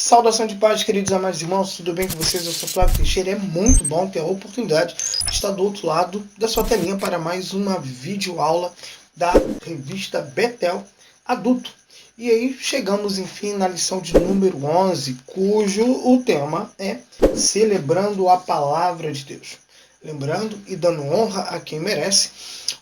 Saudação de paz, queridos amados irmãos, tudo bem com vocês? Eu sou Flávio Teixeira. É muito bom ter a oportunidade de estar do outro lado da sua telinha para mais uma videoaula da revista Betel Adulto. E aí chegamos enfim na lição de número 11, cujo o tema é Celebrando a Palavra de Deus. Lembrando e dando honra a quem merece,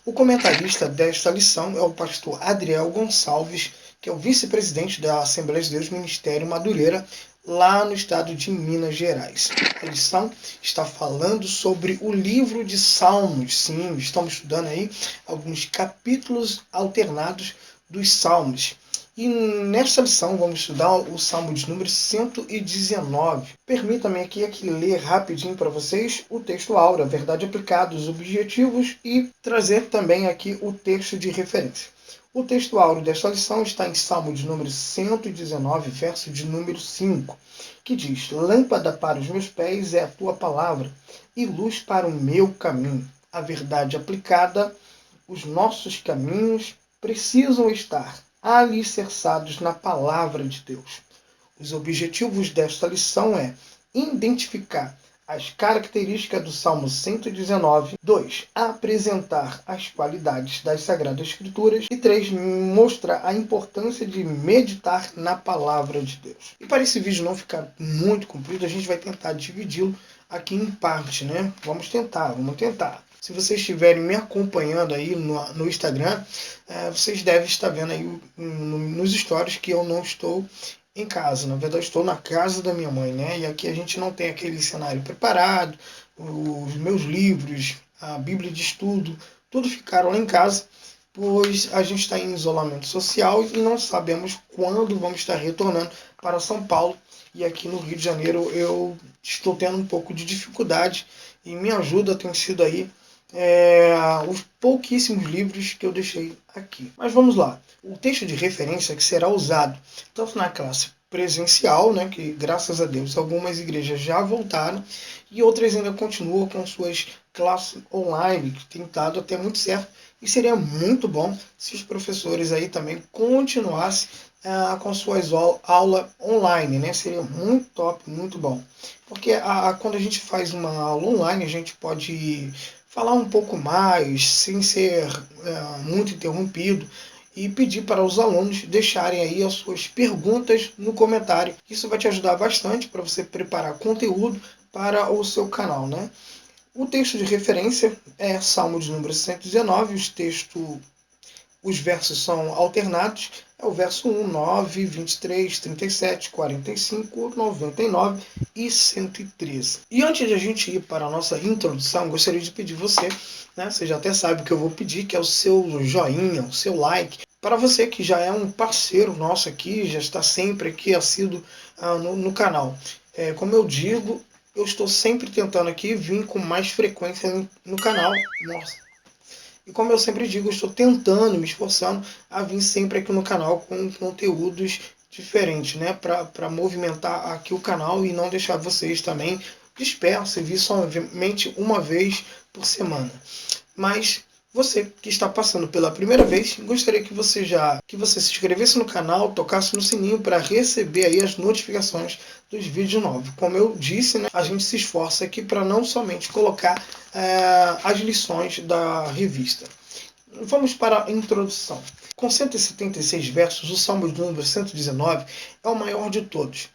o comentarista desta lição é o pastor Adriel Gonçalves, que é o vice-presidente da Assembleia de Deus Ministério Madureira, lá no estado de Minas Gerais. A lição está falando sobre o livro de Salmos. Sim, estamos estudando aí alguns capítulos alternados dos Salmos. E nesta lição vamos estudar o Salmo de número 119. Permita-me aqui ler rapidinho para vocês o texto áureo, a verdade aplicada, os objetivos e trazer também aqui o texto de referência. O texto áureo desta lição está em Salmo de número 119, verso de número 5, que diz: Lâmpada para os meus pés é a tua palavra e luz para o meu caminho. A verdade aplicada, os nossos caminhos precisam estar alicerçados na palavra de Deus. Os objetivos desta lição é identificar as características do Salmo 119. 2. Apresentar as qualidades das Sagradas Escrituras. E 3. Mostrar a importância de meditar na Palavra de Deus. E para esse vídeo não ficar muito comprido, a gente vai tentar dividi-lo aqui em parte, né? Vamos tentar. Se vocês estiverem me acompanhando aí no Instagram, vocês devem estar vendo aí nos stories que eu não estou em casa. Na verdade, estou na casa da minha mãe, né? E aqui a gente não tem aquele cenário preparado, os meus livros, a Bíblia de estudo, tudo ficaram lá em casa, pois a gente está em isolamento social e não sabemos quando vamos estar retornando para São Paulo. E aqui no Rio de Janeiro eu estou tendo um pouco de dificuldade e minha ajuda tem sido aí os pouquíssimos livros que eu deixei aqui. Mas vamos lá. O texto de referência que será usado tanto na classe presencial, né, que graças a Deus algumas igrejas já voltaram, e outras ainda continuam com suas classes online, que tem dado até muito certo, e seria muito bom se os professores aí também continuassem com suas aulas online, né? Seria muito top, muito bom. Porque quando a gente faz uma aula online, a gente pode falar um pouco mais, sem ser muito interrompido, e pedir para os alunos deixarem aí as suas perguntas no comentário. Isso vai te ajudar bastante para você preparar conteúdo para o seu canal, né? O texto de referência é Salmo de número 119, os versos são alternados, é o verso 1, 9, 23, 37, 45, 99 e 113. E antes de a gente ir para a nossa introdução, gostaria de pedir você, né, você já até sabe o que eu vou pedir, que é o seu joinha, o seu like. Para você que já é um parceiro nosso aqui, já está sempre aqui assíduo no canal. Como eu digo, eu estou sempre tentando aqui vir com mais frequência no canal. Nossa. E como eu sempre digo, eu estou tentando, me esforçando a vir sempre aqui no canal com conteúdos diferentes, né? Para movimentar aqui o canal e não deixar vocês também dispersos e vir somente uma vez por semana. Mas você que está passando pela primeira vez, gostaria que você se inscrevesse no canal, tocasse no sininho para receber aí as notificações dos vídeos novos. Como eu disse, né, a gente se esforça aqui para não somente colocar as lições da revista. Vamos para a introdução. Com 176 versos, o Salmo de número 119 é o maior de todos.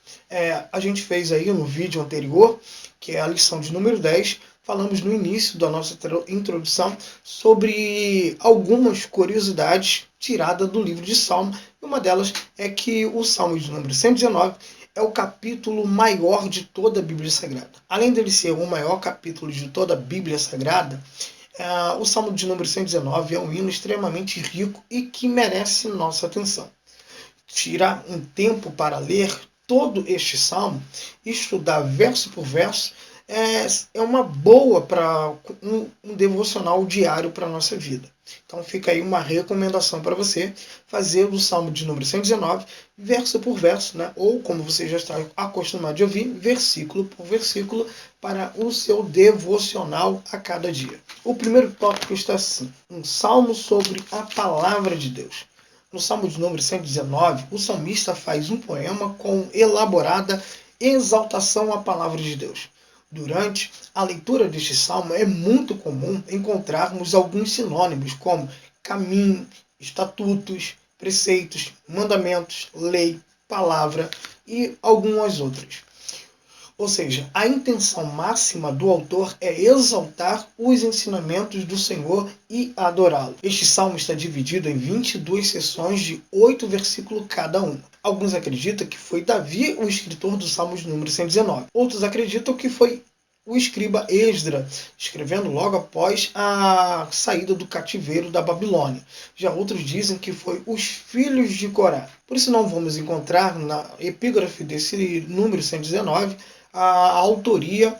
A gente fez aí no vídeo anterior, que é a lição de número 10, falamos no início da nossa introdução sobre algumas curiosidades tiradas do livro de Salmo. E uma delas é que o Salmo de número 119 é o capítulo maior de toda a Bíblia Sagrada. Além dele ser o maior capítulo de toda a Bíblia Sagrada, o Salmo de número 119 é um hino extremamente rico e que merece nossa atenção. Tirar um tempo para ler todo este salmo, estudar verso por verso, é uma boa para um devocional diário para a nossa vida. Então fica aí uma recomendação para você fazer o Salmo de número 119, verso por verso, né? Ou como você já está acostumado de ouvir, versículo por versículo, para o seu devocional a cada dia. O primeiro tópico está assim: um salmo sobre a palavra de Deus. No Salmo de número 119, o salmista faz um poema com elaborada exaltação à palavra de Deus. Durante a leitura deste salmo é muito comum encontrarmos alguns sinônimos como caminho, estatutos, preceitos, mandamentos, lei, palavra e algumas outras. Ou seja, a intenção máxima do autor é exaltar os ensinamentos do Senhor e adorá-lo. Este salmo está dividido em 22 seções de 8 versículos cada uma. Alguns acreditam que foi Davi o escritor do Salmo de número 119. Outros acreditam que foi o escriba Esdra, escrevendo logo após a saída do cativeiro da Babilônia. Já outros dizem que foi os filhos de Corá. Por isso não vamos encontrar na epígrafe desse número 119 a autoria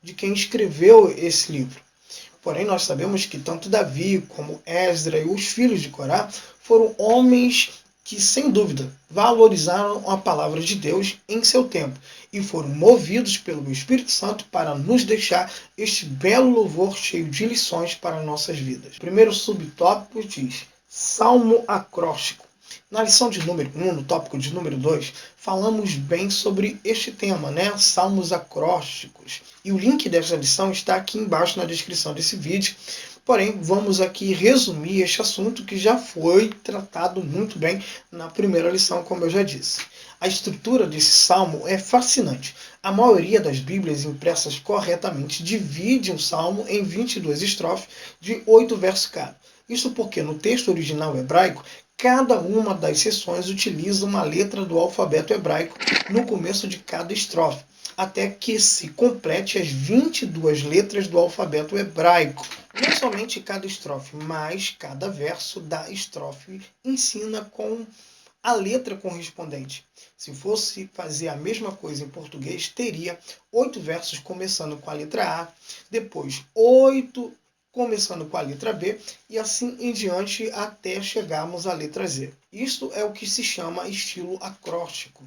de quem escreveu esse livro. Porém, nós sabemos que tanto Davi como Esdra e os filhos de Corá foram homens que, sem dúvida, valorizaram a palavra de Deus em seu tempo e foram movidos pelo Espírito Santo para nos deixar este belo louvor cheio de lições para nossas vidas. O primeiro subtópico diz Salmo acróstico. Na lição de número 1, no tópico de número 2, falamos bem sobre este tema, né? Salmos acrósticos. E o link desta lição está aqui embaixo na descrição desse vídeo. Porém, vamos aqui resumir este assunto que já foi tratado muito bem na primeira lição, como eu já disse. A estrutura desse salmo é fascinante. A maioria das Bíblias impressas corretamente divide um salmo em 22 estrofes de 8 versos cada. Isso porque no texto original hebraico, cada uma das seções utiliza uma letra do alfabeto hebraico no começo de cada estrofe, até que se complete as 22 letras do alfabeto hebraico. Não somente cada estrofe, mas cada verso da estrofe ensina com a letra correspondente. Se fosse fazer a mesma coisa em português, teria 8 versos começando com a letra A, depois 8 começando com a letra B e assim em diante até chegarmos à letra Z. Isto é o que se chama estilo acróstico.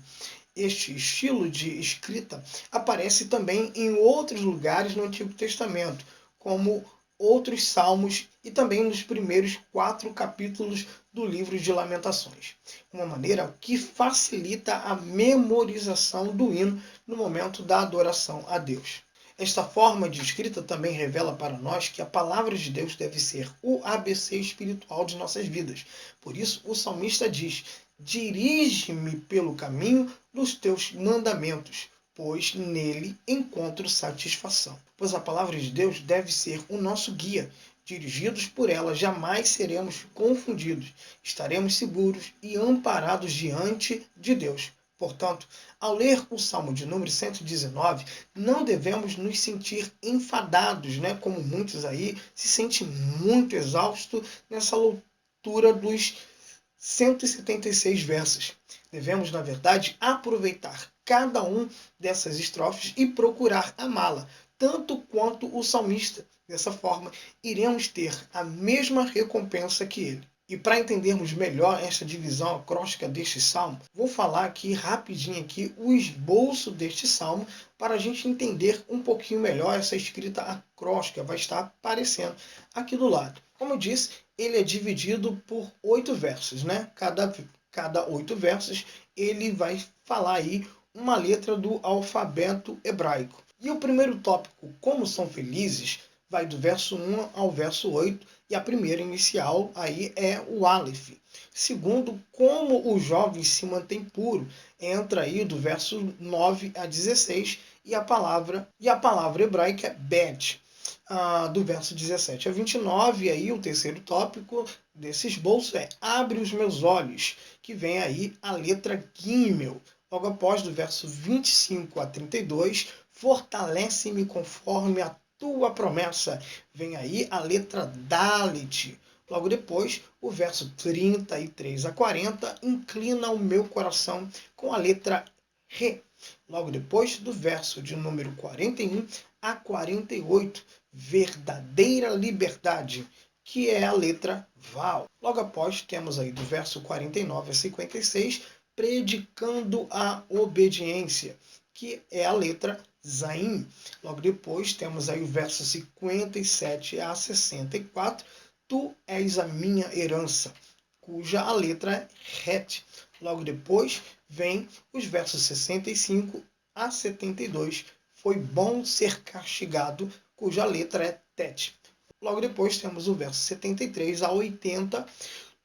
Este estilo de escrita aparece também em outros lugares no Antigo Testamento, como outros salmos e também nos primeiros 4 capítulos do livro de Lamentações. Uma maneira que facilita a memorização do hino no momento da adoração a Deus. Esta forma de escrita também revela para nós que a palavra de Deus deve ser o ABC espiritual de nossas vidas. Por isso, o salmista diz: dirige-me pelo caminho dos teus mandamentos, pois nele encontro satisfação. Pois a palavra de Deus deve ser o nosso guia. Dirigidos por ela, jamais seremos confundidos. Estaremos seguros e amparados diante de Deus. Portanto, ao ler o Salmo de número 119, não devemos nos sentir enfadados, né? Como muitos aí se sentem muito exaustos nessa leitura dos 176 versos. Devemos, na verdade, aproveitar cada um dessas estrofes e procurar amá-la, tanto quanto o salmista. Dessa forma, iremos ter a mesma recompensa que ele. E para entendermos melhor esta divisão acróstica deste salmo, vou falar aqui rapidinho o esboço deste salmo para a gente entender um pouquinho melhor essa escrita acróstica. Vai estar aparecendo aqui do lado. Como eu disse, ele é dividido por 8 versos, né? Cada 8 versos ele vai falar aí uma letra do alfabeto hebraico. E o primeiro tópico, como são felizes, vai do verso 1 ao verso 8, e a primeira inicial aí é o Aleph. Segundo, como o jovem se mantém puro, entra aí do verso 9 a 16, e a palavra hebraica é Bet, do verso 17 a 29, e aí o terceiro tópico desse esboço é Abre os meus olhos, que vem aí a letra Gimel. Logo após, do verso 25 a 32, Fortalece-me conforme a tua promessa. Vem aí a letra Dalet. Logo depois, o verso 33 a 40, inclina o meu coração com a letra Re. Logo depois, do verso de número 41 a 48, verdadeira liberdade, que é a letra Val. Logo após, temos aí do verso 49 a 56, predicando a obediência, que é a letra Zaim. Logo depois temos aí o verso 57 a 64, Tu és a minha herança. cuja a letra é het. Logo depois vem os versos 65 a 72. Foi bom ser castigado, cuja letra é tet. Logo depois temos o verso 73 a 80.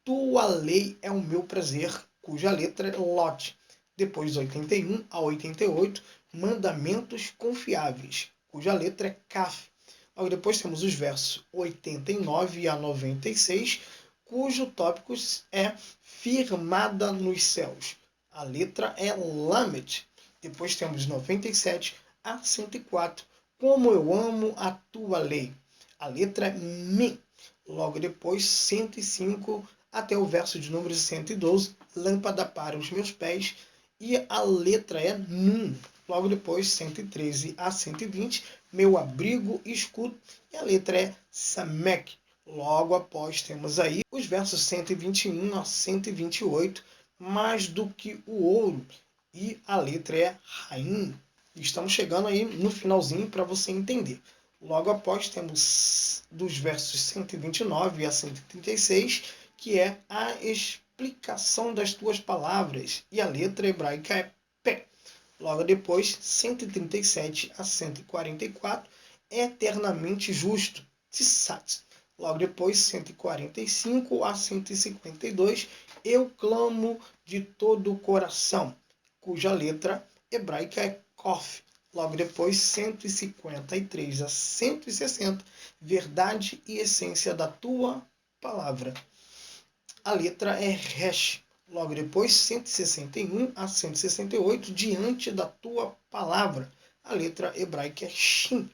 Tua lei é o meu prazer, cuja letra é lot. Depois 81 a 88, mandamentos confiáveis, cuja letra é kaf. Logo depois temos os versos 89 a 96, cujo tópico é firmada nos céus. A letra é lamet. Depois temos 97 a 104, como eu amo a tua lei. A letra é me. Logo depois 105 até o verso de número 112, lâmpada para os meus pés, e a letra é num. Logo depois 113 a 120, meu abrigo e escudo, e a letra é samek. Logo após temos aí os versos 121 a 128, mais do que o ouro, e a letra é raim. Estamos chegando aí no finalzinho para você entender. Logo após temos dos versos 129 a 136, que é a explicação das tuas palavras, e a letra hebraica é pé. Logo depois, 137 a 144, eternamente justo, tsat. Logo depois, 145 a 152, eu clamo de todo o coração, cuja letra hebraica é kof. Logo depois, 153 a 160, verdade e essência da tua palavra. A letra é resh. Logo depois, 161 a 168, diante da tua palavra. A letra hebraica é shin.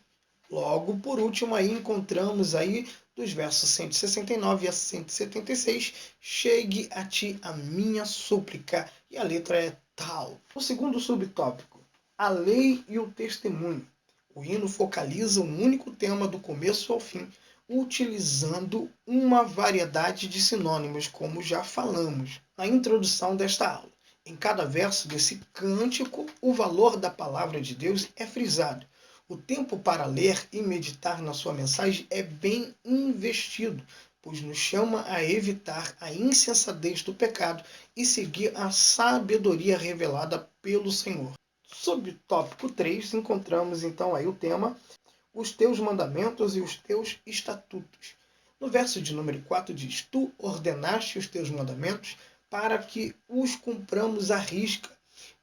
Logo, por último, aí encontramos aí dos versos 169 a 176, chegue a ti a minha súplica, e a letra é tal. O segundo subtópico, a lei e o testemunho. O hino focaliza um único tema do começo ao fim, utilizando uma variedade de sinônimos, como já falamos na introdução desta aula. Em cada verso desse cântico, o valor da palavra de Deus é frisado. O tempo para ler e meditar na sua mensagem é bem investido, pois nos chama a evitar a insensatez do pecado e seguir a sabedoria revelada pelo Senhor. Subtópico 3, encontramos então aí o tema os teus mandamentos e os teus estatutos. No verso de número 4 diz, tu ordenaste os teus mandamentos para que os cumpramos à risca,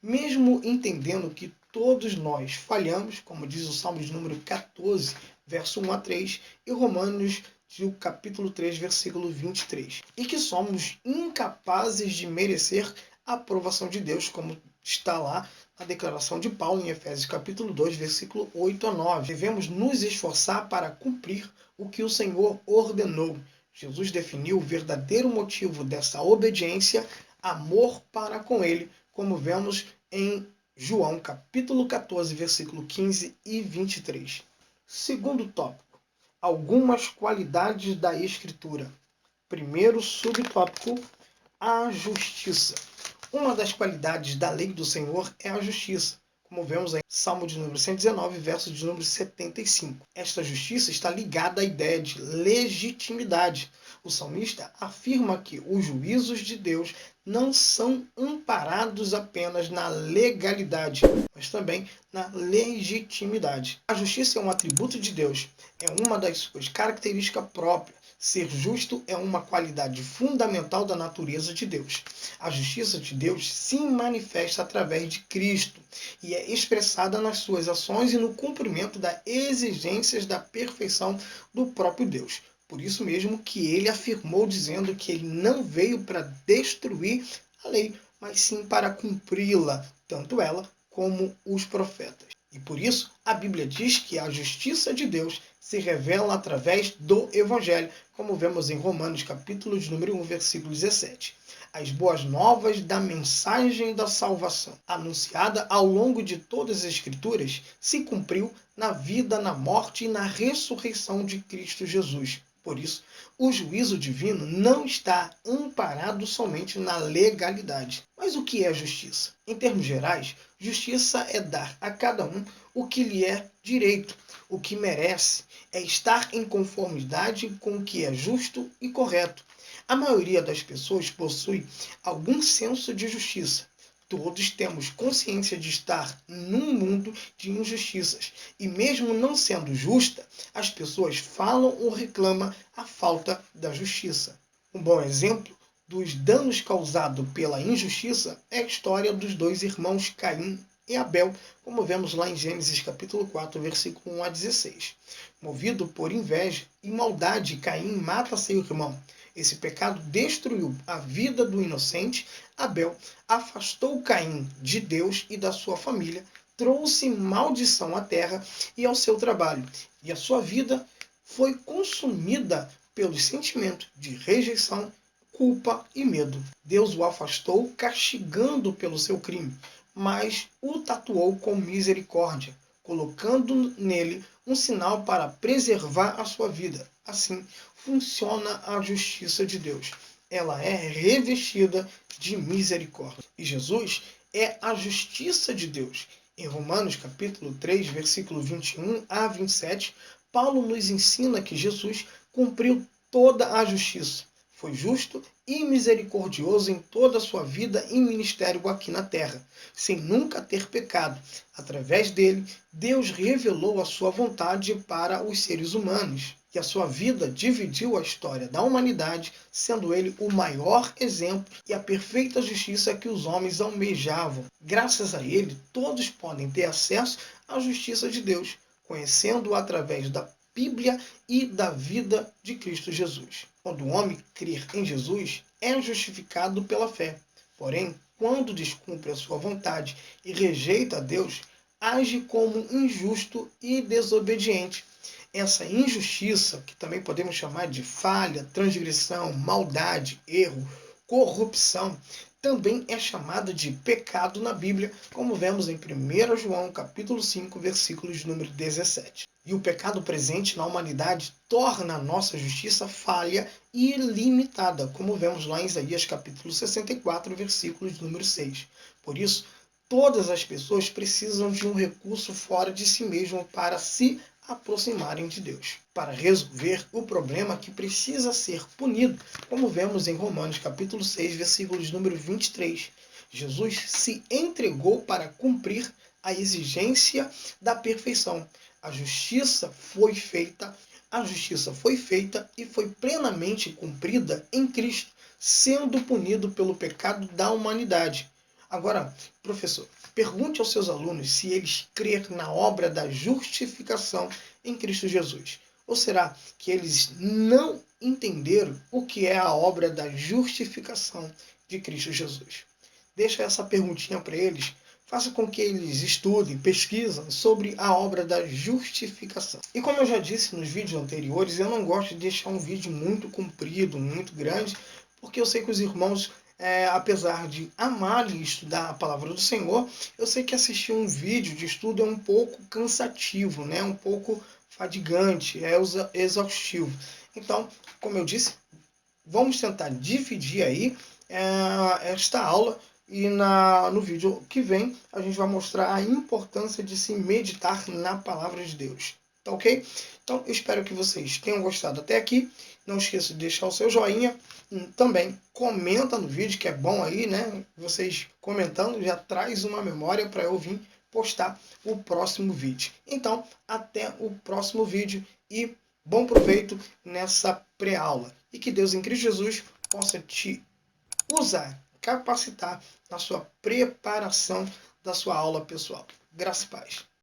mesmo entendendo que todos nós falhamos, como diz o Salmo de número 14, verso 1 a 3, e Romanos, do capítulo 3, versículo 23, e que somos incapazes de merecer a aprovação de Deus, como está lá na declaração de Paulo em Efésios capítulo 2, versículo 8 a 9. Devemos nos esforçar para cumprir o que o Senhor ordenou. Jesus definiu o verdadeiro motivo dessa obediência, amor para com Ele, como vemos em João capítulo 14, versículo 15 e 23. Segundo tópico, algumas qualidades da Escritura. Primeiro subtópico, a justiça. Uma das qualidades da lei do Senhor é a justiça, como vemos em Salmo de número 119, verso de número 75. Esta justiça está ligada à ideia de legitimidade. O salmista afirma que os juízos de Deus não são amparados apenas na legalidade, mas também na legitimidade. A justiça é um atributo de Deus, é uma das suas características próprias. Ser justo é uma qualidade fundamental da natureza de Deus. A justiça de Deus se manifesta através de Cristo e é expressada nas suas ações e no cumprimento das exigências da perfeição do próprio Deus. Por isso mesmo que ele afirmou dizendo que ele não veio para destruir a lei, mas sim para cumpri-la, tanto ela como os profetas. E por isso a Bíblia diz que a justiça de Deus se revela através do Evangelho, como vemos em Romanos capítulo de número 1, versículo 17. As boas novas da mensagem da salvação, anunciada ao longo de todas as Escrituras, se cumpriu na vida, na morte e na ressurreição de Cristo Jesus. Por isso, o juízo divino não está amparado somente na legalidade. Mas o que é justiça? Em termos gerais, justiça é dar a cada um o que lhe é direito, o que merece, é estar em conformidade com o que é justo e correto. A maioria das pessoas possui algum senso de justiça. Todos temos consciência de estar num mundo de injustiças. E mesmo não sendo justa, as pessoas falam ou reclamam a falta da justiça. Um bom exemplo dos danos causados pela injustiça é a história dos dois irmãos Caim e Abel, como vemos lá em Gênesis capítulo 4, versículo 1 a 16. Movido por inveja e maldade, Caim mata seu irmão. Esse pecado destruiu a vida do inocente. Abel afastou Caim de Deus e da sua família, trouxe maldição à terra e ao seu trabalho, e a sua vida foi consumida pelos sentimentos de rejeição, culpa e medo. Deus o afastou, castigando pelo seu crime, mas o tatuou com misericórdia, colocando nele um sinal para preservar a sua vida. Assim funciona a justiça de Deus. Ela é revestida de misericórdia. E Jesus é a justiça de Deus. Em Romanos capítulo 3, versículo 21 a 27, Paulo nos ensina que Jesus cumpriu toda a justiça. Foi justo e misericordioso em toda a sua vida e ministério aqui na terra, sem nunca ter pecado. Através dele, Deus revelou a sua vontade para os seres humanos. E a sua vida dividiu a história da humanidade, sendo ele o maior exemplo e a perfeita justiça que os homens almejavam. Graças a ele, todos podem ter acesso à justiça de Deus, conhecendo-o através da Bíblia e da vida de Cristo Jesus. Quando o homem crer em Jesus, é justificado pela fé. Porém, quando descumpre a sua vontade e rejeita a Deus, age como injusto e desobediente. Essa injustiça, que também podemos chamar de falha, transgressão, maldade, erro, corrupção, também é chamada de pecado na Bíblia, como vemos em 1 João capítulo 5, versículos número 17. E o pecado presente na humanidade torna a nossa justiça falha e limitada, como vemos lá em Isaías capítulo 64, versículos número 6. Por isso, todas as pessoas precisam de um recurso fora de si mesmo para se aproximarem de Deus, para resolver o problema que precisa ser punido, como vemos em Romanos capítulo 6, versículos número 23. Jesus se entregou para cumprir a exigência da perfeição. A justiça foi feita e foi plenamente cumprida em Cristo, sendo punido pelo pecado da humanidade. Agora, professor, pergunte aos seus alunos se eles crêem na obra da justificação em Cristo Jesus. Ou será que eles não entenderam o que é a obra da justificação de Cristo Jesus? Deixa essa perguntinha para eles. Faça com que eles estudem, pesquisem sobre a obra da justificação. E como eu já disse nos vídeos anteriores, eu não gosto de deixar um vídeo muito comprido, muito grande, porque eu sei que os irmãos, apesar de amarem estudar a palavra do Senhor, eu sei que assistir um vídeo de estudo é um pouco cansativo, né? Um pouco fadigante, é exaustivo. Então, como eu disse, vamos tentar dividir aí esta aula e no vídeo que vem a gente vai mostrar a importância de se meditar na palavra de Deus. Tá ok? Então eu espero que vocês tenham gostado até aqui. Não esqueça de deixar o seu joinha. Também comenta no vídeo, que é bom aí, né? Vocês comentando já traz uma memória para eu vir postar o próximo vídeo. Então, até o próximo vídeo e bom proveito nessa pré-aula. E que Deus em Cristo Jesus possa te usar, capacitar na sua preparação da sua aula pessoal. Graça e paz.